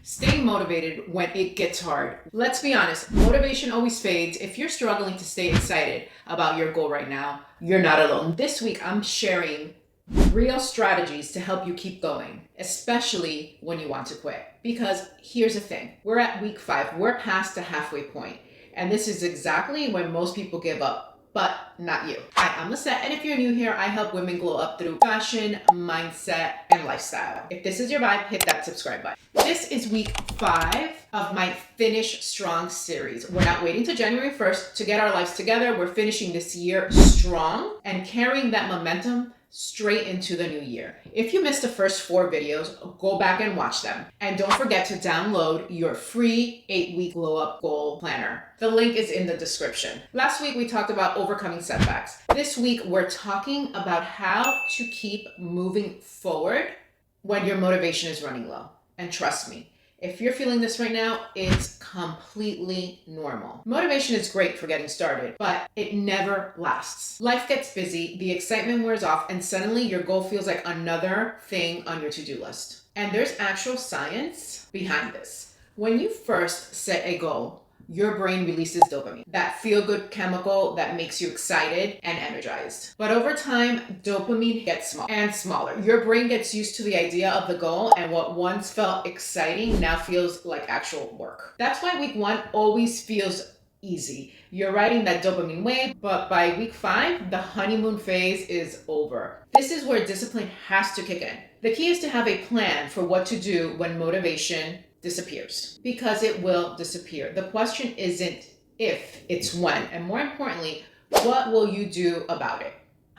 Stay motivated when it gets hard. Let's be honest, motivation always fades. If you're struggling to stay excited about your goal right now, you're not alone. This week, I'm sharing real strategies to help you keep going, especially when you want to quit. Because here's the thing, we're at week 5, we're past the halfway point, and this is exactly when most people give up. But not you. Hi, I'm Lisette, and if you're new here, I help women glow up through fashion, mindset, and lifestyle. If this is your vibe, hit that subscribe button. This is week 5 of my Finish Strong series. We're not waiting till January 1st to get our lives together. We're finishing this year strong and carrying that momentum straight into the new year. If you missed the first 4 videos, go back and watch them. And don't forget to download your free 8-week glow up goal planner. The link is in the description. Last week, we talked about overcoming setbacks. This week, we're talking about how to keep moving forward when your motivation is running low. And trust me, if you're feeling this right now, it's completely normal. Motivation is great for getting started, but it never lasts. Life gets busy, the excitement wears off, and suddenly your goal feels like another thing on your to-do list. And there's actual science behind this. When you first set a goal, your brain releases dopamine, that feel-good chemical that makes you excited and energized. But over time, dopamine gets smaller and smaller. Your brain gets used to the idea of the goal, and what once felt exciting now feels like actual work. That's why week 1 always feels easy. You're riding that dopamine wave, but by week 5, the honeymoon phase is over. This is where discipline has to kick in. The key is to have a plan for what to do when motivation disappears, because it will disappear. The question isn't if, it's when. And more importantly, what will you do about it?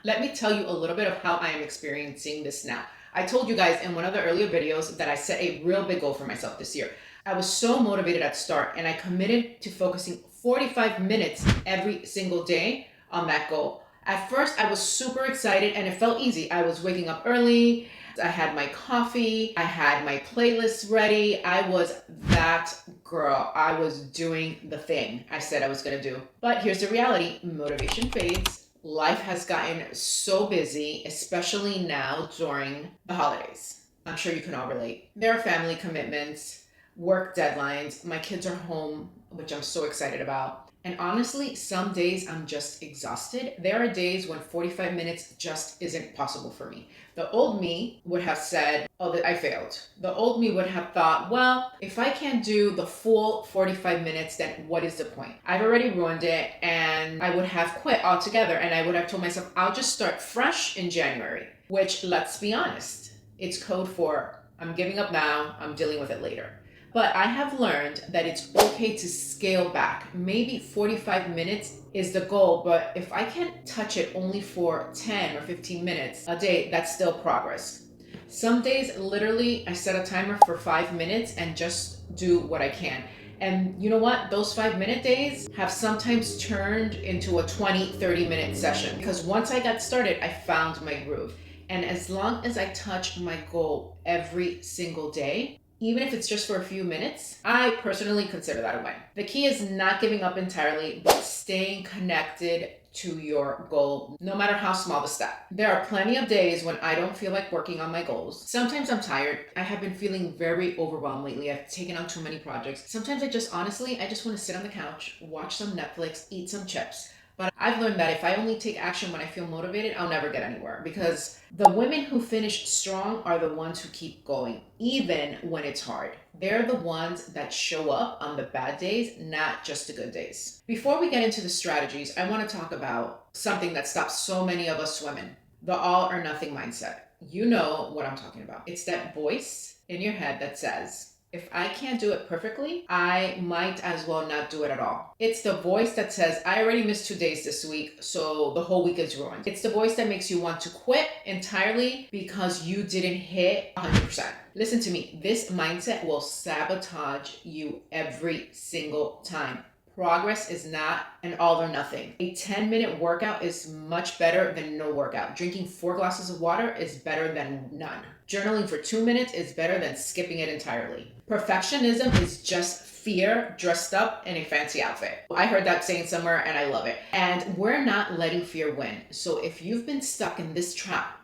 Let me tell you a little bit of how I am experiencing this now. I told you guys in one of the earlier videos that I set a real big goal for myself this year. I was so motivated at start, and I committed to focusing 45 minutes every single day on that goal. At first, I was super excited and it felt easy. I was waking up early, I had my coffee, I had my playlist ready. I was that girl. I was doing the thing I said I was gonna do. But here's the reality, motivation fades. Life has gotten so busy, especially now during the holidays. I'm sure you can all relate. There are family commitments, work deadlines, my kids are home, which I'm so excited about. And honestly, some days I'm just exhausted. There are days when 45 minutes just isn't possible for me. The old me would have said, oh, I failed. The old me would have thought, well, if I can't do the full 45 minutes, then what is the point? I've already ruined it, and I would have quit altogether, and I would have told myself, I'll just start fresh in January, which, let's be honest, it's code for I'm giving up now, I'm dealing with it later. But I have learned that it's okay to scale back. Maybe 45 minutes is the goal, but if I can't touch it only for 10 or 15 minutes a day, that's still progress. Some days, literally, I set a timer for 5 minutes and just do what I can. And you know what? Those 5-minute days have sometimes turned into a 20, 30-minute session, because once I got started, I found my groove. And as long as I touch my goal every single day, even if it's just for a few minutes, I personally consider that a win. The key is not giving up entirely, but staying connected to your goal, no matter how small the step. There are plenty of days when I don't feel like working on my goals. Sometimes I'm tired. I have been feeling very overwhelmed lately. I've taken on too many projects. Sometimes I just want to sit on the couch, watch some Netflix, eat some chips. But I've learned that if I only take action when I feel motivated, I'll never get anywhere, because the women who finish strong are the ones who keep going, even when it's hard. They're the ones that show up on the bad days, not just the good days. Before we get into the strategies, I want to talk about something that stops so many of us women, the all or nothing mindset. You know what I'm talking about. It's that voice in your head that says, if I can't do it perfectly, I might as well not do it at all. It's the voice that says, I already missed 2 days this week, so the whole week is ruined. It's the voice that makes you want to quit entirely because you didn't hit 100%. Listen to me, this mindset will sabotage you every single time. Progress is not an all or nothing. A 10-minute workout is much better than no workout. Drinking 4 glasses of water is better than none. Journaling for 2 minutes is better than skipping it entirely. Perfectionism is just fear dressed up in a fancy outfit. I heard that saying somewhere and I love it. And we're not letting fear win. So if you've been stuck in this trap,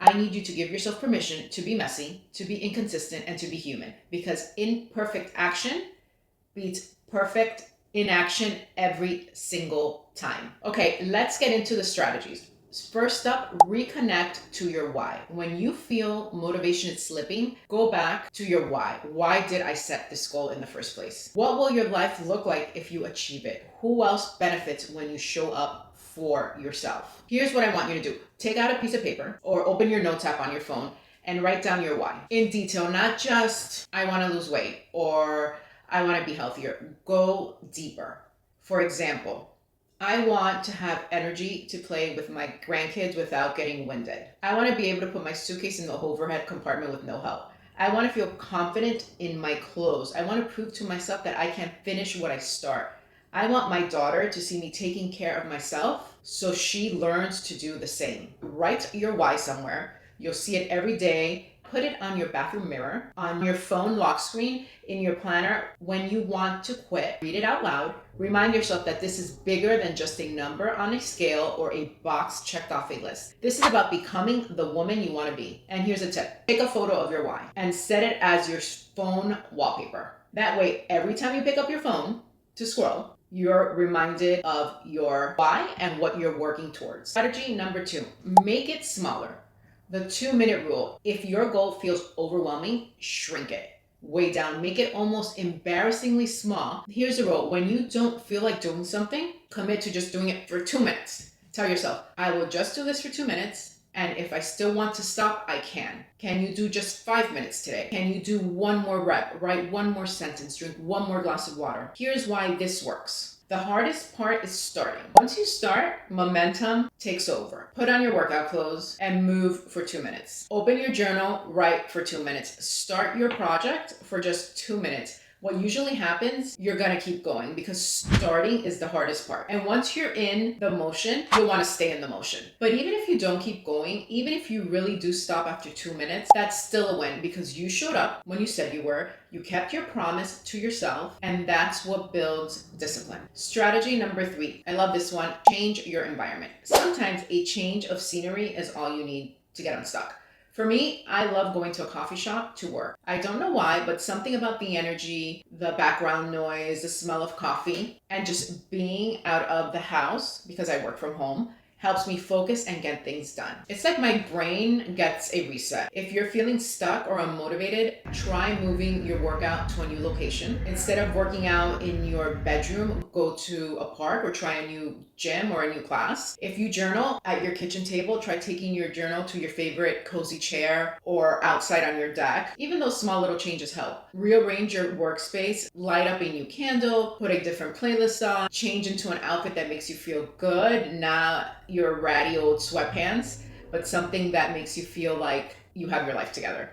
I need you to give yourself permission to be messy, to be inconsistent, and to be human, because imperfect action beats perfect inaction every single time. Okay, let's get into the strategies. First up, reconnect to your why. When you feel motivation is slipping, go back to your why. Why did I set this goal in the first place? What will your life look like if you achieve it? Who else benefits when you show up for yourself? Here's what I want you to do. Take out a piece of paper or open your notes app on your phone and write down your why in detail, not just I want to lose weight or I want to be healthier. Go deeper. For example, I want to have energy to play with my grandkids without getting winded. I want to be able to put my suitcase in the overhead compartment with no help. I want to feel confident in my clothes. I want to prove to myself that I can finish what I start. I want my daughter to see me taking care of myself so she learns to do the same. Write your why somewhere. You'll see it every day. Put it on your bathroom mirror, on your phone lock screen, in your planner. When you want to quit, read it out loud. Remind yourself that this is bigger than just a number on a scale or a box checked off a list. This is about becoming the woman you want to be. And here's a tip. Take a photo of your why and set it as your phone wallpaper. That way, every time you pick up your phone to scroll, you're reminded of your why and what you're working towards. Strategy number 2, make it smaller. The 2-minute rule. If your goal feels overwhelming, shrink it way down. Make it almost embarrassingly small. Here's the rule. When you don't feel like doing something, commit to just doing it for 2 minutes. Tell yourself, I will just do this for 2 minutes. And if I still want to stop, I can. Can you do just 5 minutes today? Can you do one more rep? Write one more sentence? Drink one more glass of water? Here's why this works. The hardest part is starting. Once you start, momentum takes over. Put on your workout clothes and move for 2 minutes. Open your journal, write for 2 minutes. Start your project for just 2 minutes. What usually happens, you're gonna keep going because starting is the hardest part. And once you're in the motion, you'll wanna stay in the motion. But even if you don't keep going, even if you really do stop after 2 minutes, that's still a win because you showed up when you said you were, you kept your promise to yourself, and that's what builds discipline. Strategy number 3, I love this one, change your environment. Sometimes a change of scenery is all you need to get unstuck. For me, I love going to a coffee shop to work. I don't know why, but something about the energy, the background noise, the smell of coffee, and just being out of the house, because I work from home, helps me focus and get things done. It's like my brain gets a reset. If you're feeling stuck or unmotivated, try moving your workout to a new location. Instead of working out in your bedroom, go to a park or try a new gym or a new class. If you journal at your kitchen table, try taking your journal to your favorite cozy chair or outside on your deck. Even those small little changes help. Rearrange your workspace, light up a new candle, put a different playlist on, change into an outfit that makes you feel good, not your ratty old sweatpants, but something that makes you feel like you have your life together.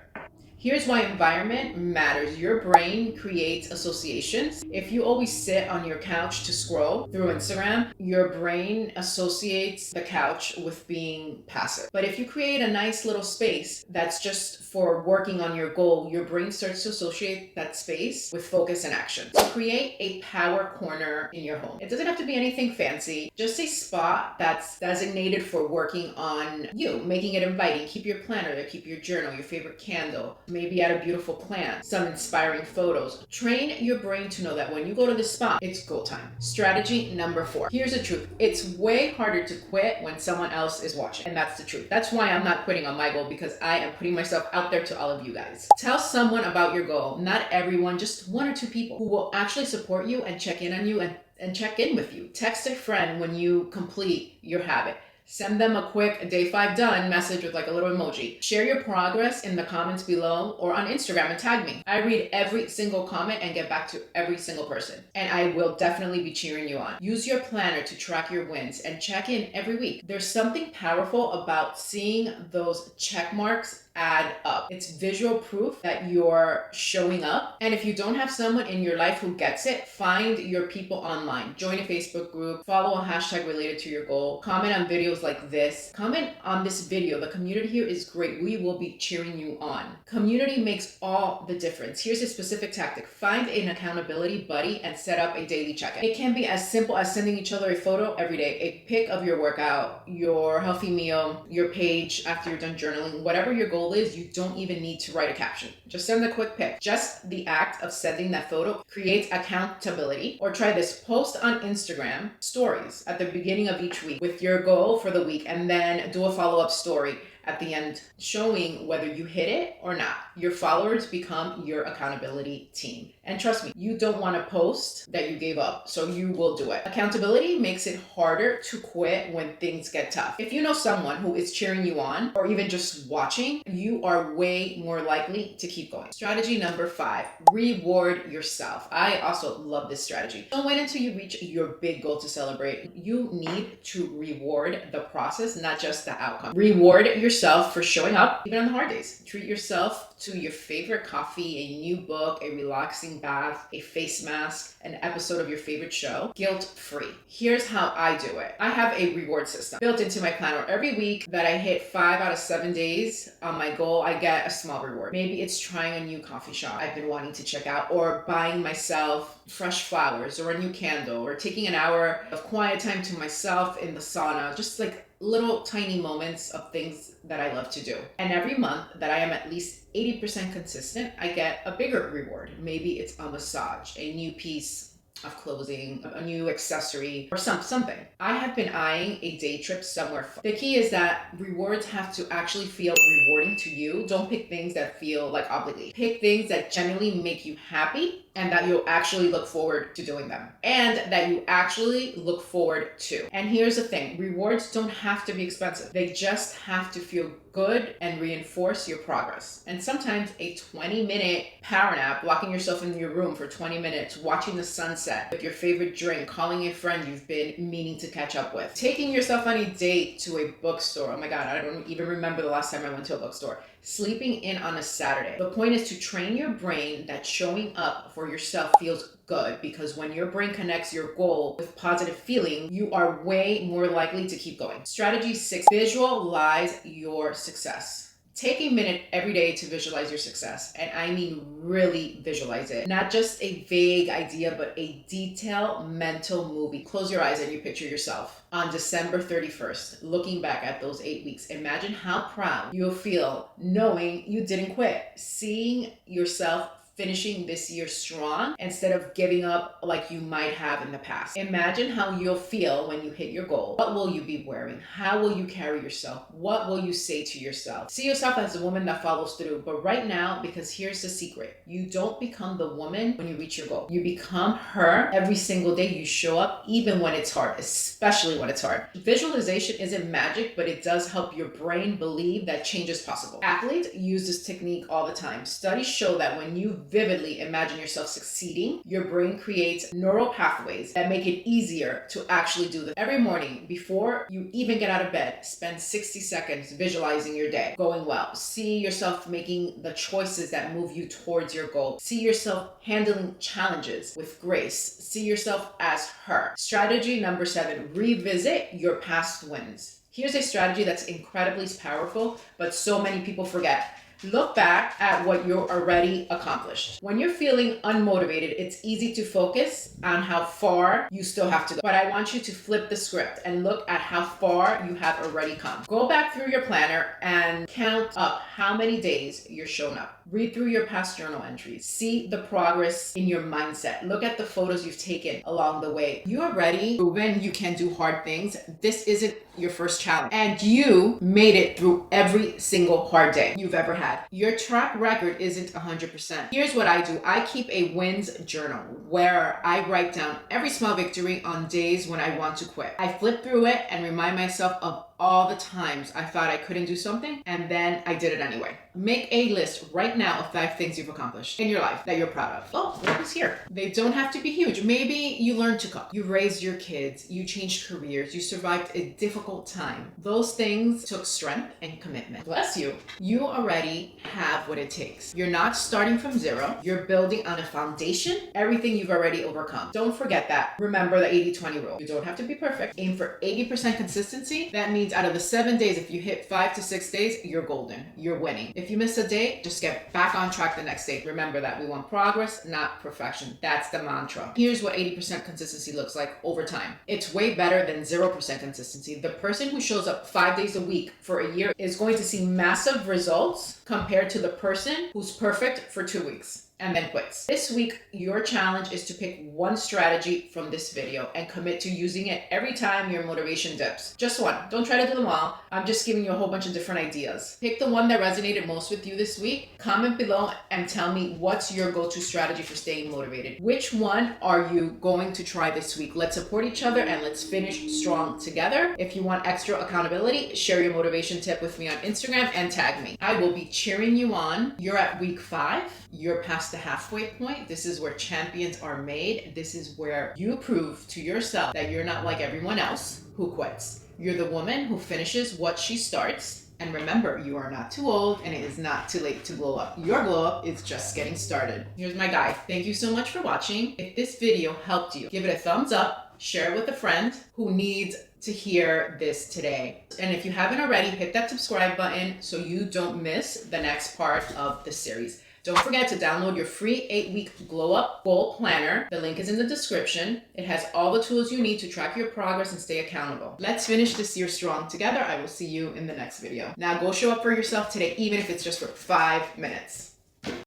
Here's why environment matters. Your brain creates associations. If you always sit on your couch to scroll through Instagram, your brain associates the couch with being passive. But if you create a nice little space that's just for working on your goal, your brain starts to associate that space with focus and action. So create a power corner in your home. It doesn't have to be anything fancy, just a spot that's designated for working on you, making it inviting. Keep your planner there, keep your journal, your favorite candle, maybe add a beautiful plant, some inspiring photos. Train your brain to know that when you go to this spot, it's go time. Strategy number 4. Here's the truth. It's way harder to quit when someone else is watching. And that's the truth. That's why I'm not quitting on my goal, because I am putting myself out there to all of you guys. Tell someone about your goal. Not everyone, just 1 or 2 people who will actually support you and check in on you and check in with you. Text a friend when you complete your habit. Send them a quick day 5 done message with like a little emoji. Share your progress in the comments below or on Instagram and tag me. I read every single comment and get back to every single person. And I will definitely be cheering you on. Use your planner to track your wins and check in every week. There's something powerful about seeing those check marks add up. It's visual proof that you're showing up. And if you don't have someone in your life who gets it, find your people online. Join a Facebook group, follow a hashtag related to your goal, comment on videos like this. Comment on this video. The community here is great. We will be cheering you on. Community makes all the difference. Here's a specific tactic. Find an accountability buddy and set up a daily check-in. It can be as simple as sending each other a photo every day, a pic of your workout, your healthy meal, your page after you're done journaling. Whatever your goal is, you don't even need to write a caption. Just send a quick pic. Just the act of sending that photo creates accountability. Or try this: post on Instagram stories at the beginning of each week with your goal for the week, and then do a follow-up story at the end showing whether you hit it or not. Your followers become your accountability team. And trust me, you don't want to post that you gave up, so you will do it. Accountability makes it harder to quit when things get tough. If you know someone who is cheering you on or even just watching, you are way more likely to keep going. Strategy number 5, reward yourself. I also love this strategy. Don't wait until you reach your big goal to celebrate. You need to reward the process, not just the outcome. Reward yourself for showing up even on the hard days. Treat yourself to your favorite coffee, a new book, a relaxing bath, a face mask, an episode of your favorite show, guilt-free. Here's how I do it. I have a reward system built into my planner. Every week that I hit 5 out of 7 days on my goal, I get a small reward. Maybe it's trying a new coffee shop I've been wanting to check out, or buying myself fresh flowers, or a new candle, or taking an hour of quiet time to myself in the sauna. Just like little tiny moments of things that I love to do. And every month that I am at least 80% consistent, I get a bigger reward. Maybe it's a massage, a new piece of clothing, a new accessory, or something. I have been eyeing a day trip somewhere fun. The key is that rewards have to actually feel rewarding to you. Don't pick things that feel like obligated. Pick things that genuinely make you happy and that you'll actually look forward to doing them, and that you actually look forward to. And here's the thing, rewards don't have to be expensive. They just have to feel good and reinforce your progress. And sometimes a 20-minute power nap, locking yourself in your room for 20 minutes, watching the sunset with your favorite drink, calling a friend you've been meaning to catch up with, taking yourself on a date to a bookstore. Oh my God, I don't even remember the last time I went to a bookstore. Sleeping in on a Saturday. The point is to train your brain that showing up for yourself feels good, because when your brain connects your goal with positive feeling, you are way more likely to keep going. Strategy 6, visualize your success. Take a minute every day to visualize your success. And I mean really visualize it. Not just a vague idea, but a detailed mental movie. Close your eyes and you picture yourself on December 31st, looking back at those 8 weeks. Imagine how proud you'll feel knowing you didn't quit. Seeing yourself finishing this year strong instead of giving up like you might have in the past. Imagine how you'll feel when you hit your goal. What will you be wearing? How will you carry yourself? What will you say to yourself? See yourself as a woman that follows through. But right now, because here's the secret, you don't become the woman when you reach your goal. You become her every single day. You show up even when it's hard, especially when it's hard. Visualization isn't magic, but it does help your brain believe that change is possible. Athletes use this technique all the time. Studies show that when you vividly imagine yourself succeeding, your brain creates neural pathways that make it easier to actually do this. Every morning, before you even get out of bed, spend 60 seconds visualizing your day going well. See yourself making the choices that move you towards your goal. See yourself handling challenges with grace. See yourself as her. Strategy number 7, revisit your past wins. Here's a strategy that's incredibly powerful, but so many people forget. Look back at what you're already accomplished. When you're feeling unmotivated, it's easy to focus on how far you still have to go. But I want you to flip the script and look at how far you have already come. Go back through your planner and count up how many days you're shown up. Read through your past journal entries. See the progress in your mindset. Look at the photos you've taken along the way. You already proven you can do hard things. This isn't your first challenge. And you made it through every single hard day you've ever had. Your track record isn't 100%. Here's what I do. I keep a wins journal where I write down every small victory on days when I want to quit. I flip through it and remind myself of all the times I thought I couldn't do something, and then I did it anyway. Make a list right now of 5 things you've accomplished in your life that you're proud of. Oh, what is here? They don't have to be huge. Maybe you learned to cook, you raised your kids, you changed careers, you survived a difficult time. Those things took strength and commitment. Bless you. You already have what it takes. You're not starting from zero. You're building on a foundation, everything you've already overcome. Don't forget that. Remember the 80-20 rule. You don't have to be perfect. Aim for 80% consistency. That means out of the 7 days, if you hit 5 to 6 days, you're golden. You're winning. If you miss a day, just get back on track the next day. Remember that we want progress, not perfection. That's the mantra. Here's what 80% consistency looks like over time. It's way better than 0% consistency. The person who shows up 5 days a week for a year is going to see massive results compared to the person who's perfect for 2 weeks and then quits. This week, your challenge is to pick one strategy from this video and commit to using it every time your motivation dips. Just one. Don't try to do them all. I'm just giving you a whole bunch of different ideas. Pick the one that resonated most with you this week. Comment below and tell me what's your go-to strategy for staying motivated. Which one are you going to try this week? Let's support each other and let's finish strong together. If you want extra accountability, share your motivation tip with me on Instagram and tag me. I will be cheering you on. You're at week 5. You're past the halfway point. This is where champions are made. This is where you prove to yourself that you're not like everyone else who quits. You're the woman who finishes what she starts. And remember, you are not too old and it is not too late to glow up. Your glow up is just getting started. Here's my guide. Thank you so much for watching. If this video helped you, give it a thumbs up, share it with a friend who needs to hear this today. And if you haven't already, hit that subscribe button so you don't miss the next part of the series. Don't forget to download your free 8-week Glow Up Goal Planner. The link is in the description. It has all the tools you need to track your progress and stay accountable. Let's finish this year strong together. I will see you in the next video. Now go show up for yourself today, even if it's just for 5 minutes.